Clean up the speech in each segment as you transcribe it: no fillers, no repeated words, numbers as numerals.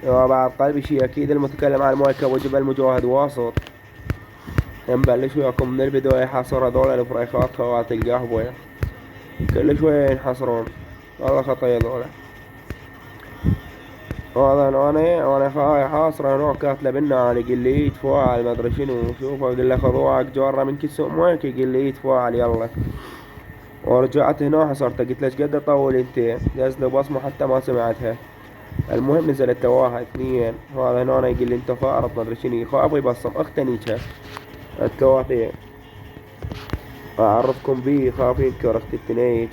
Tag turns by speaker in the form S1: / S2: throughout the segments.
S1: وبعد قلبي شي أكيد المتكلم عن المواكب وجبل مجاهد واسط. نبلش وياكم من البداية. حصر هذول الفريخات خوات القهوة كل شوية ينحصرون. والله خطية ذولا. هذا أنا خاي حاصر هناك كاتله بالنار يقول لي تفاعل ما أدري شنو. شوف أقول له خضوعك جارة من كيس أمك يقول لي تفاعل يلا. ورجعت هنا حصرت قلت له ايش قد اطول انت. داز له بصمة حتى ما سمعتها. المهم نزلت واحد اثنين. هذا هنا يقول لي انت فارط ما ادري شنو. يخاف يبصم اختنيجها الثلاثين. اعرفكم بيه خاف ينكر اخت التنيج.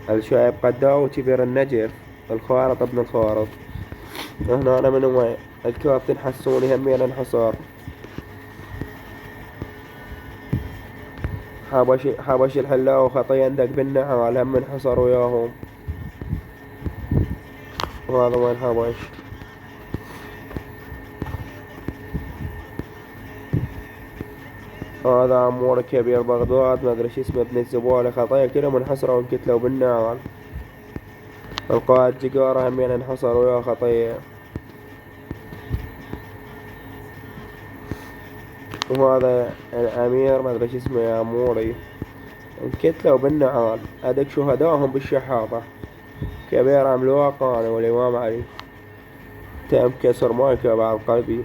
S1: الشايب قداو كبير النجف. الخارط ابن الخارط. هنا انا من وين الكابتن حسوني همين انحصار. حبش الحلاوة خطية عندك بالنعال هم انحصر وياهم. وهذا وين حبش. هذا عمور كبير بغداد ما ادري شو اسمه ابن الزبالة خطايا كلهم انحصروا وانقتلوا بالنار. القائد جقارة همين انحصر ويا خطية. وهذا الامير ما ادري شو اسمه يا عموري انقتلوا بالنعال. هذاك شهداهم بالشحاطة. كبير عملاق انا والامام علي. تم كسر مايكه بعد قلبي.